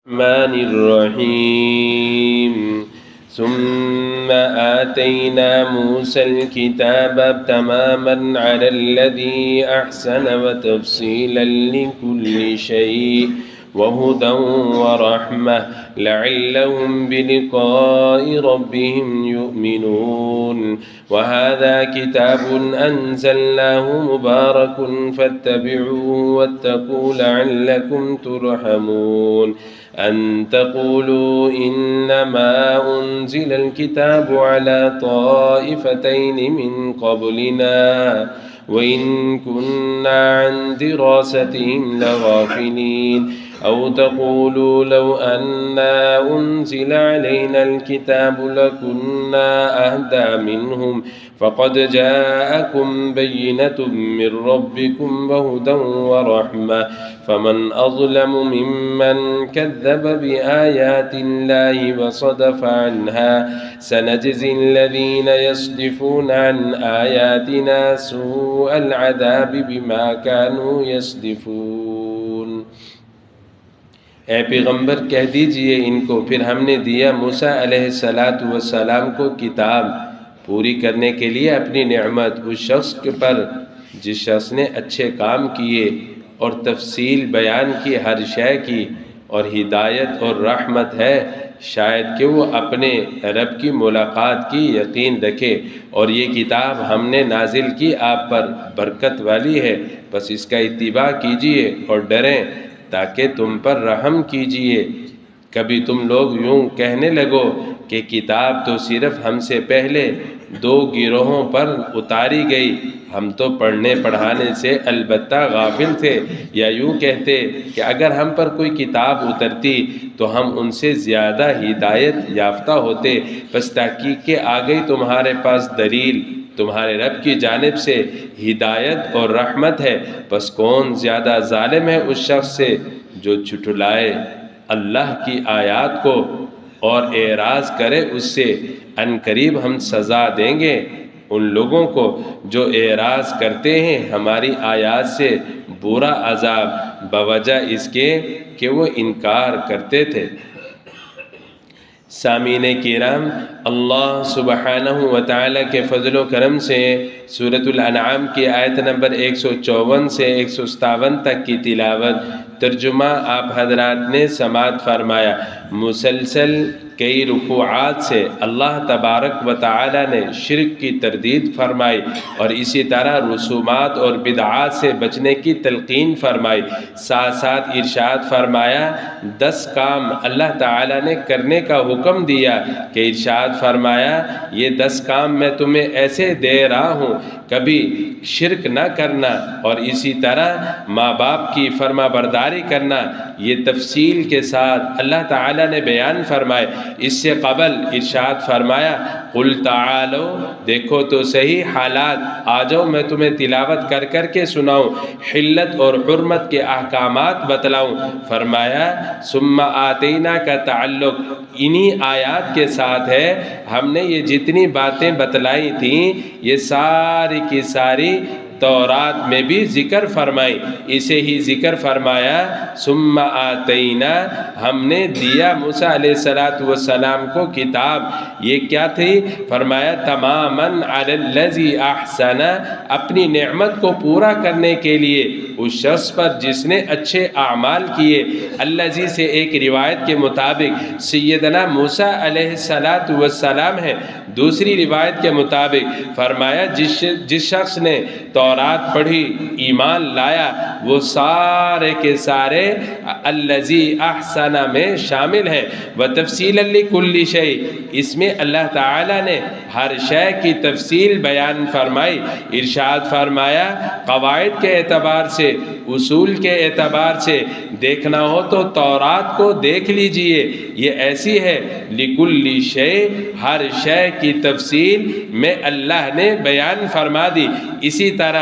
الرحمن الرحيم ثم آتينا موسى الكتاب تماما على الذي أحسن وتفصيلا لكل شيء وهدى ورحمة لعلهم بلقاء ربهم يؤمنون وهذا كتاب أنزلناه مبارك فاتبعوه واتقوا لعلكم ترحمون أن تقولوا إنما أنزل الكتاب على طائفتين من قبلنا وإن كنا عن دراستهم لغافلين أو تقولوا لو أنا أنزل علينا الكتاب لكنا أهدى منهم فقد جاءكم بينة من ربكم وهدى ورحمة فمن أظلم ممن كذب بآيات الله وصدف عنها سنجزي الذين يصدفون عن آياتنا سوء العذاب بما كانوا يصدفون۔ اے پیغمبر کہہ دیجئے ان کو پھر ہم نے دیا موسیٰ علیہ السلام کو کتاب پوری کرنے کے لیے اپنی نعمت اس شخص پر جس شخص نے اچھے کام کیے اور تفصیل بیان کی ہر شے کی اور ہدایت اور رحمت ہے، شاید کہ وہ اپنے رب کی ملاقات کی یقین رکھے، اور یہ کتاب ہم نے نازل کی آپ پر برکت والی ہے، بس اس کا اتباع کیجئے اور ڈریں تاکہ تم پر رحم کیجئے۔ کبھی تم لوگ یوں کہنے لگو کہ کتاب تو صرف ہم سے پہلے 2 گروہوں پر اتاری گئی، ہم تو پڑھنے پڑھانے سے البتہ غافل تھے، یا یوں کہتے کہ اگر ہم پر کوئی کتاب اترتی تو ہم ان سے زیادہ ہدایت یافتہ ہوتے، بس تحقیق کہ آ گئی تمہارے پاس دلیل تمہارے رب کی جانب سے ہدایت اور رحمت ہے، بس کون زیادہ ظالم ہے اس شخص سے جو جھٹلائے اللہ کی آیات کو اور اعراض کرے اس سے۔ ان قریب ہم سزا دیں گے ان لوگوں کو جو اعراض کرتے ہیں ہماری آیات سے، برا عذاب بوجہ اس کے کہ وہ انکار کرتے تھے۔ سامعین کرام، اللہ سبحانہ وتعالی کے فضل و کرم سے سورۃ الانعام کی آیت نمبر 154 سے 157 تک کی تلاوت ترجمہ آپ حضرات نے سماعت فرمایا۔ مسلسل کئی رکوعات سے اللہ تبارک و تعالی نے شرک کی تردید فرمائی اور اسی طرح رسومات اور بدعات سے بچنے کی تلقین فرمائی، ساتھ ساتھ ارشاد فرمایا 10 کام اللہ تعالی نے کرنے کا حکم دیا کہ ارشاد فرمایا یہ 10 کام میں تمہیں ایسے دے رہا ہوں، کبھی شرک نہ کرنا اور اسی طرح ماں باپ کی فرما برداری کرنا، یہ تفصیل کے ساتھ اللہ تعالی نے بیان فرمائے۔ اس سے قبل ارشاد فرمایا قل تعالو، دیکھو تو صحیح حالات آ جاؤ، میں تمہیں تلاوت کر کر کے سناؤں، حلت اور حرمت کے احکامات بتلاؤں۔ فرمایا ثم آتینا کا تعلق انہی آیات کے ساتھ ہے، ہم نے یہ جتنی باتیں بتلائی تھیں یہ ساری کی ساری تورات میں بھی ذکر فرمائی، اسے ہی ذکر فرمایا ثم آتینا، ہم نے دیا موسیٰ علیہ السلام کو کتاب۔ یہ کیا تھی؟ فرمایا تماماً علی الذی احسن، اپنی نعمت کو پورا کرنے کے لیے اس شخص پر جس نے اچھے اعمال کیے۔ الذی سے ایک روایت کے مطابق سیدنا موسیٰ علیہ السلام ہے، دوسری روایت کے مطابق فرمایا جس شخص نے تورات پڑھی ایمان لایا وہ سارے کے سارے الذی احسن میں شامل ہیں، وتفصیلا لکل شیء، اس میں اللہ تعالی نے ہر شے کی تفصیل بیان فرمائی۔ ارشاد فرمایا قواعد کے اعتبار سے، اصول کے اعتبار سے دیکھنا ہو تو تورات کو دیکھ لیجئے، یہ ایسی ہے لکل شیء، ہر شے کی تفصیل میں اللہ نے بیان فرما دی۔ اسی طرح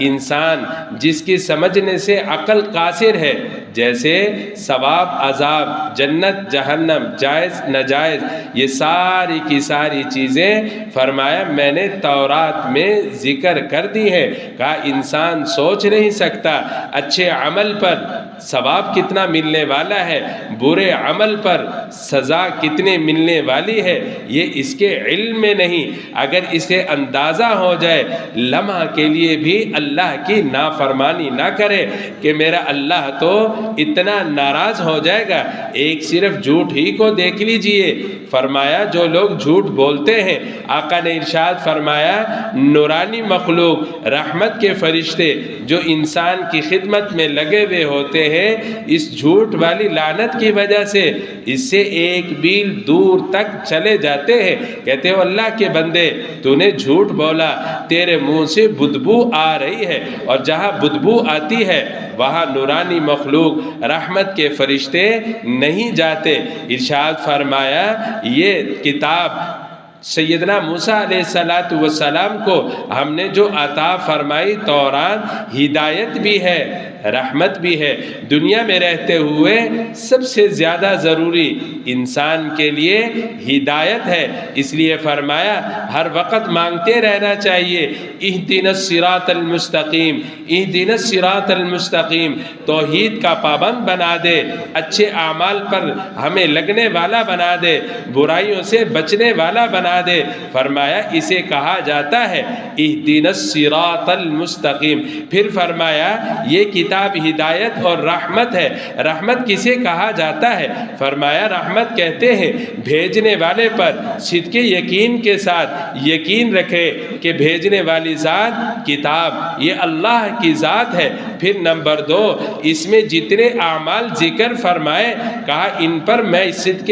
انسان جس کی سمجھنے سے عقل قاصر ہے جیسے ثواب عذاب، جنت جہنم، جائز ناجائز، یہ ساری کی ساری چیزیں فرمایا میں نے تورات میں ذکر کر دی ہے۔ کہا انسان سوچ نہیں سکتا اچھے عمل پر ثواب کتنا ملنے والا ہے، برے عمل پر سزا کتنے ملنے والی ہے، یہ اس کے علم میں نہیں۔ اگر اسے اندازہ ہو جائے لمحہ کے لیے بھی اللہ کی نافرمانی نہ کرے کہ میرا اللہ تو اتنا ناراض ہو جائے گا۔ ایک صرف جھوٹ ہی کو دیکھ لیجئے، فرمایا جو لوگ جھوٹ بولتے ہیں، آقا نے ارشاد فرمایا نورانی مخلوق، رحمت کے فرشتے جو انسان کی خدمت میں لگے ہوئے ہوتے ہیں، اس جھوٹ والی لعنت کی وجہ سے اس سے ایک میل دور تک چلے جاتے ہیں۔ کہتے ہو اللہ کے بندے تو نے جھوٹ بولا، تیرے منہ سے بدبو آ رہی ہے، اور جہاں بدبو آتی ہے وہاں نورانی مخلوق رحمت کے فرشتے نہیں جاتے۔ ارشاد فرمایا یہ کتاب سیدنا موسیٰ علیہ السلام کو ہم نے جو عطا فرمائی تورات، ہدایت بھی ہے رحمت بھی ہے۔ دنیا میں رہتے ہوئے سب سے زیادہ ضروری انسان کے لیے ہدایت ہے، اس لیے فرمایا ہر وقت مانگتے رہنا چاہیے اہدنا الصراط المستقیم، اہدنا الصراط المستقیم۔ توحید کا پابند بنا دے، اچھے اعمال پر ہمیں لگنے والا بنا دے، برائیوں سے بچنے والا بنا دے۔ فرمایا اسے کہا جاتا ہے اہدنا الصراط المستقیم۔ پھر فرمایا یہ کتاب ہدایت اور رحمت ہے۔ رحمت کسے کہا جاتا ہے؟ فرمایا رحمت کہتے ہیں بھیجنے والے پر صدق یقین کے ساتھ یقین رکھے کہ بھیجنے والی ذات کتاب یہ اللہ کی ذات ہے۔ پھر نمبر 2 اس میں جتنے اعمال ذکر فرمائے کہا ان پر میں صدق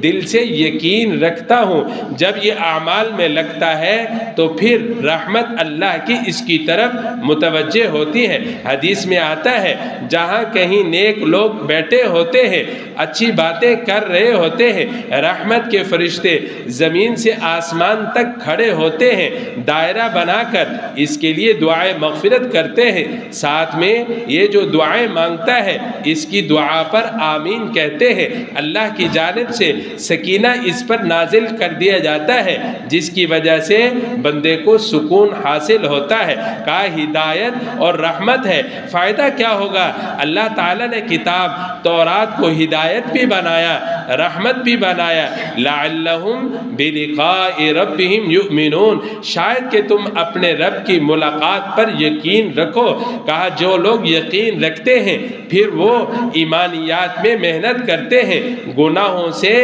دل سے یقین رکھتا ہوں۔ جب یہ اعمال میں لگتا ہے تو پھر رحمت اللہ کی اس کی طرف متوجہ ہوتی ہے۔ حدیث میں آتا ہے جہاں کہیں نیک لوگ بیٹھے ہوتے ہیں، اچھی باتیں کر رہے ہوتے ہیں، رحمت کے فرشتے زمین سے آسمان تک کھڑے ہوتے ہیں، دائرہ بنا کر اس کے لیے دعائیں مغفرت کرتے ہیں، ساتھ میں یہ جو دعائیں مانگتا ہے اس کی دعا پر آمین کہتے ہیں۔ اللہ کی جانب سے سکینہ اس پر نازل کر دیا جاتا ہے جس کی وجہ سے بندے کو سکون حاصل ہوتا ہے۔ کہا ہدایت اور رحمت ہے۔ فائدہ کیا ہوگا؟ اللہ تعالیٰ نے کتاب تورات کو ہدایت بھی بنایا، رحمت بھی بنایا، لعلہم بلقاء ربہم یؤمنون، شاید کہ تم اپنے رب کی ملاقات پر یقین رکھو۔ کہا جو لوگ یقین رکھتے ہیں پھر وہ ایمانیات میں محنت کرتے ہیں، گناہوں سے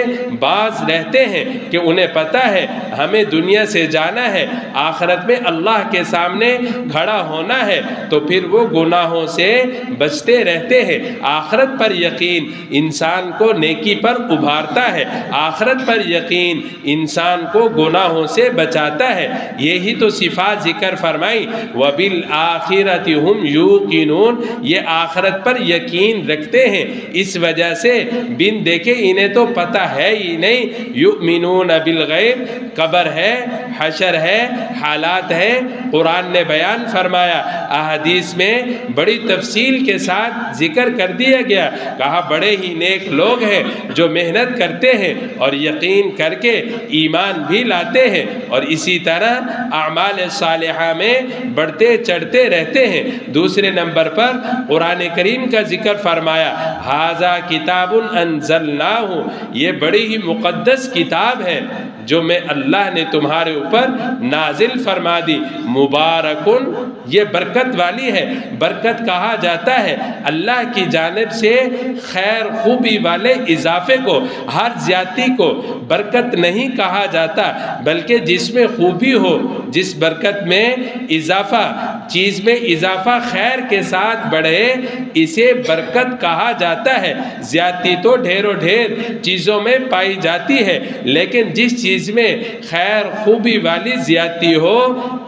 باز رہتے ہیں کہ انہیں پتہ ہے ہمیں دنیا سے جانا ہے، آخرت میں اللہ کے سامنے کھڑا ہونا ہے، تو پھر وہ گناہوں سے بچتے رہتے ہیں۔ آخرت پر یقین انسان کو نیکی پر ابھارتا ہے، آخرت پر یقین انسان کو گناہوں سے بچاتا ہے۔ یہی تو صفات ذکر فرمائی وَبِالْآخِرَةِ هُمْ يُوقِنُونَ، یہ آخرت پر یقین رکھتے ہیں، اس وجہ سے بن دیکھے انہیں تو پتہ ہے ہی نہیں۔ یؤمنون بالغیب، قبر ہے، حشر ہے، حالات ہے، قرآن نے بیان فرمایا، احادیث میں بڑی تفصیل کے ساتھ ذکر کر دیا گیا۔ کہا بڑے ہی نیک لوگ ہیں جو محنت کرتے ہیں اور یقین کر کے ایمان بھی لاتے ہیں اور اسی طرح اعمال صالحہ میں بڑھتے چڑھتے رہتے ہیں۔ دوسرے نمبر پر قرآن کریم کا ذکر فرمایا ھذا کتاب انزلناہ، یہ بڑی ہی مقدس کتاب ہے جو میں اللہ نے تمہارے اوپر نازل فرما دی، مبارکن، یہ برکت والی ہے۔ برکت کہا جاتا ہے اللہ کی جانب سے خیر خوبی والے اضافے کو، ہر زیادتی کو برکت نہیں کہا جاتا، بلکہ جس میں خوبی ہو، جس برکت میں اضافہ، چیز میں اضافہ خیر کے ساتھ بڑھے، اسے برکت کہا جاتا ہے۔ زیادتی تو ڈھیروں ڈھیر چیزوں میں پائی جاتی ہے، لیکن جس چیز میں خیر خوبی والی زیادتی ہو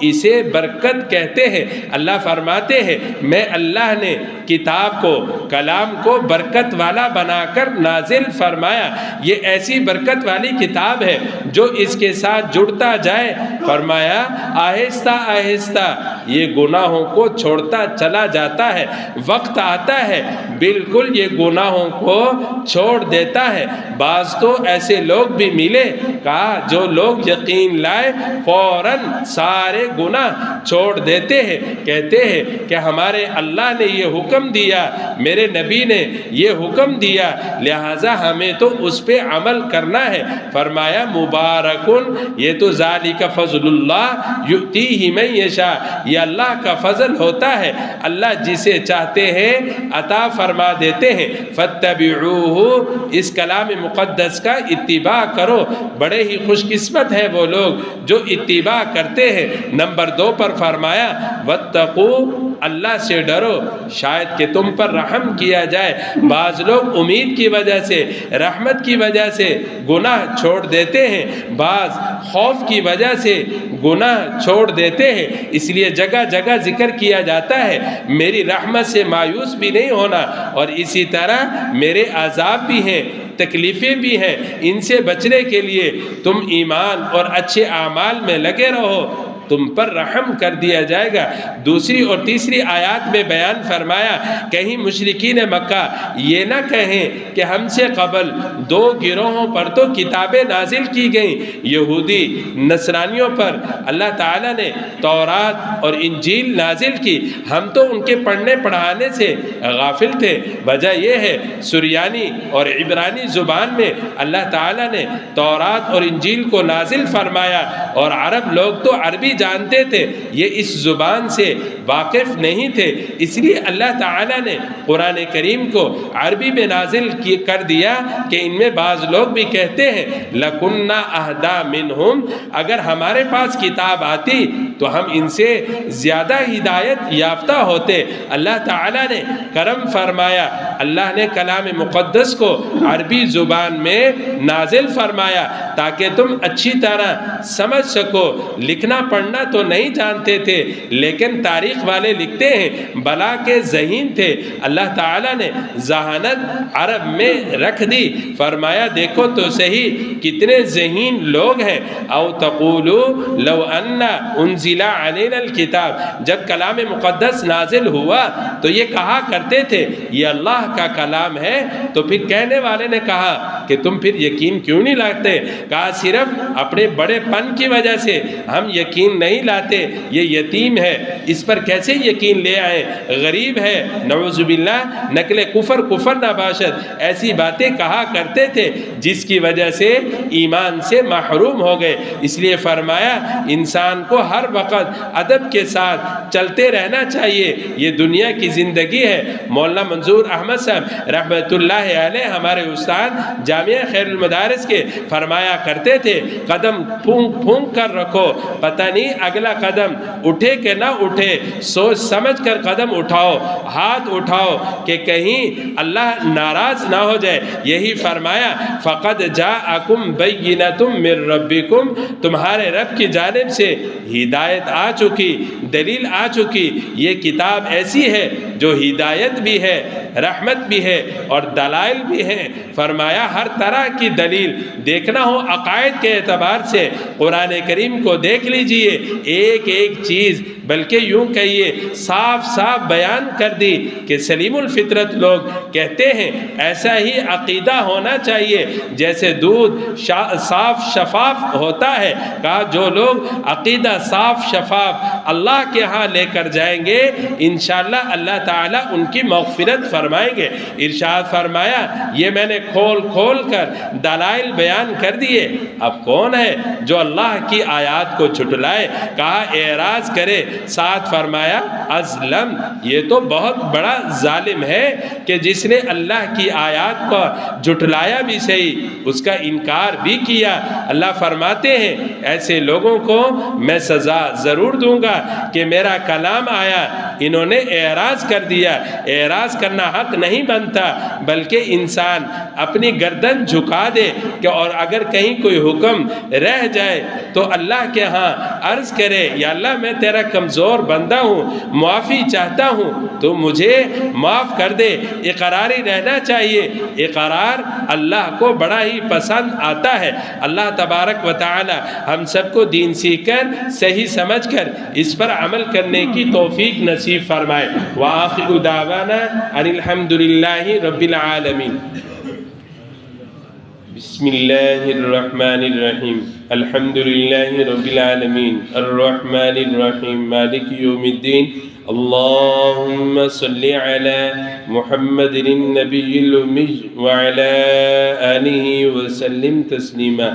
اسے برکت کہتے ہیں۔ اللہ فرماتے ہیں میں اللہ نے کتاب کو، کلام کو برکت والا بنا کر نازل فرمایا، یہ ایسی برکت والی کتاب ہے جو اس کے ساتھ جڑتا جائے، فرمایا آہستہ آہستہ یہ گناہوں کو چھوڑتا چلا جاتا ہے، وقت آتا ہے بالکل یہ گناہوں کو چھوڑ دیتا ہے۔ بعض تو ایسے لوگ بھی ملے، کہا جو لوگ یقین لائے فوراً سارے گناہ چھوڑ دیتے ہیں، کہتے ہیں کہ ہمارے اللہ نے یہ حکم دیا، میرے نبی نے یہ حکم دیا، لہٰذا ہمیں تو اس پہ عمل کرنا ہے۔ فرمایا مبارکن، یہ تو ذالک فضل اللہ یؤتیہ من یشاء، یہ اللہ کا فضل ہوتا ہے، اللہ جسے چاہتے ہیں عطا فرما دیتے ہیں۔ فاتبعوہ، اس کلام مقدس کا اتباع کرو، بڑے ہی خوش قسمت ہے وہ لوگ جو اتباع کرتے ہیں۔ نمبر 2 پر فرمایا واتقوا، اللہ سے ڈرو، شاید کہ تم پر رحم کیا جائے۔ بعض لوگ امید کی وجہ سے، رحمت کی وجہ سے گناہ چھوڑ دیتے ہیں، بعض خوف کی وجہ سے گناہ چھوڑ دیتے ہیں، اس لیے جگہ جگہ ذکر کیا جاتا ہے میری رحمت سے مایوس بھی نہیں ہونا، اور اسی طرح میرے عذاب بھی ہیں، تکلیفیں بھی ہیں، ان سے بچنے کے لیے تم ایمان اور اچھے اعمال میں لگے رہو، تم پر رحم کر دیا جائے گا۔ دوسری اور تیسری آیات میں بیان فرمایا کہیں مشرکین مکہ یہ نہ کہیں کہ ہم سے قبل 2 گروہوں پر تو کتابیں نازل کی گئیں، یہودی نصرانیوں پر اللہ تعالیٰ نے تورات اور انجیل نازل کی، ہم تو ان کے پڑھنے پڑھانے سے غافل تھے۔ وجہ یہ ہے سریانی اور عبرانی زبان میں اللہ تعالیٰ نے تورات اور انجیل کو نازل فرمایا، اور عرب لوگ تو عربی جانتے تھے، یہ اس زبان سے واقف نہیں تھے، اس لیے اللہ تعالیٰ نے قرآن کریم کو عربی میں نازل کر دیا کہ ان میں بعض لوگ بھی کہتے ہیں لَكُنَّا أَهْدَى مِنْهُمْ، اگر ہمارے پاس کتاب آتی تو ہم ان سے زیادہ ہدایت یافتہ ہوتے۔ اللہ تعالیٰ نے کرم فرمایا، اللہ نے کلام مقدس کو عربی زبان میں نازل فرمایا تاکہ تم اچھی طرح سمجھ سکو۔ لکھنا پڑھنا تو نہیں جانتے تھے، لیکن تاریخ والے لکھتے ہیں بلا کے ذہین تھے، اللہ تعالیٰ نے ذہانت عرب میں رکھ دی، فرمایا دیکھو تو صحیح کتنے ذہین لوگ ہیں۔ او تقولو لو ان انزل علینا الکتاب، جب کلام مقدس نازل ہوا تو یہ کہا کرتے تھے یہ اللہ کا کلام ہے، تو پھر کہنے والے نے کہا کہ تم پھر یقین کیوں نہیں لاتے؟ کہا صرف اپنے بڑے پن کی وجہ سے ہم یقین نہیں لاتے، یہ یتیم ہے اس پر کیسے یقین لے آئیں، غریب ہے، نعوذ باللہ، نقل کفر نہ باشد، ایسی باتیں کہا کرتے تھے جس کی وجہ سے ایمان سے محروم ہو گئے۔ اس لیے فرمایا انسان کو ہر وقت ادب کے ساتھ چلتے رہنا چاہیے، یہ دنیا کی زندگی ہے۔ مولانا منظور احمد صاحب رحمۃ اللہ علیہ ہمارے استاد جامعہ خیر المدارس کے فرمایا کرتے تھے قدم پھونک پھونک کر رکھو، پتہ نہیں اگلا قدم اٹھے کہ نہ اٹھے، سوچ سمجھ کر قدم اٹھاؤ، ہاتھ اٹھاؤ کہ کہیں اللہ ناراض نہ ہو جائے۔ یہی فرمایا فقد جاءکم بینۃ من ربکم، تمہارے رب کی جانب سے ہدایت آ چکی، دلیل آ چکی، یہ کتاب ایسی ہے جو ہدایت بھی ہے، رحمت بھی ہے اور دلائل بھی ہیں۔ فرمایا ہر طرح کی دلیل دیکھنا ہو عقائد کے اعتبار سے قرآن کریم کو دیکھ لیجئے، ایک ایک چیز بلکہ یوں کہیے صاف صاف بیان کر دی کہ سلیم الفطرت لوگ کہتے ہیں ایسا ہی عقیدہ ہونا چاہیے جیسے دودھ صاف شفاف ہوتا ہے۔ کہا جو لوگ عقیدہ صاف شفاف اللہ کے ہاں لے کر جائیں گے انشاءاللہ اللہ تعالیٰ ان کی مغفرت فرمائیں گے۔ ارشاد فرمایا یہ میں نے کھول کھول کر دلائل بیان کر دیے، اب کون ہے جو اللہ کی آیات کو جھٹلائے؟ کہا اعراض کرے، ساتھ فرمایا ازلم، یہ تو بہت بڑا ظالم ہے کہ جس نے اللہ کی آیات کو جھٹلایا بھی صحیح، اس کا انکار بھی کیا۔ اللہ فرماتے ہیں ایسے لوگوں کو میں سزا ضرور دوں گا کہ میرا کلام آیا انہوں نے اعراض کر دیا۔ اعراض کرنا حق نہیں بنتا، بلکہ انسان اپنی گردن جھکا دے کہ اور اگر کہیں کوئی حکم رہ جائے تو اللہ کے ہاں عرض کرے یا اللہ میں تیرا کمزور بندہ ہوں، معافی چاہتا ہوں تو مجھے معاف کر دے۔ اقراری رہنا چاہیے۔ اقرار اللہ کو بڑا ہی پسند آتا ہے۔ اللہ تبارک و تعالی ہم سب کو دین سیکھ کر صحیح سمجھ کر اس پر عمل کرنے کی توفیق نصیب فرمائے۔ وآخر دعوانا ان الحمد للہ رب العالمین۔ بسم اللہ الرحمن الرحیم الحمد للہ رب العالمین الرحمن الرحیم مالک یوم الدین اللہم صل علی محمد النبی الأمی وعلى آلہ وسلم تسلیما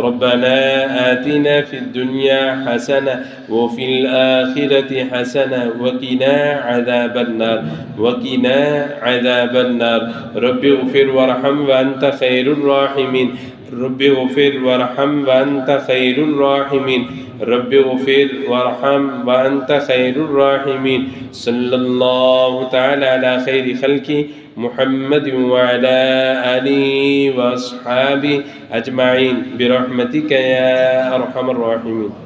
ربنا آتنا فی الدنیا حسنہ وفی الآخرة حسنہ وقنا عذاب النار وقنا عذاب النار رب اغفر وارحم وانت خیر الراحمین رب اغفر وارحم وانت خیر الراحمین رب اغفر وارحم وانت خیر الراحمین صلی اللہ تعالی علی خیر خلقی محمد وعلى آلہ واصحابہ اجمعین برحمتک یا ارحم الراحمین۔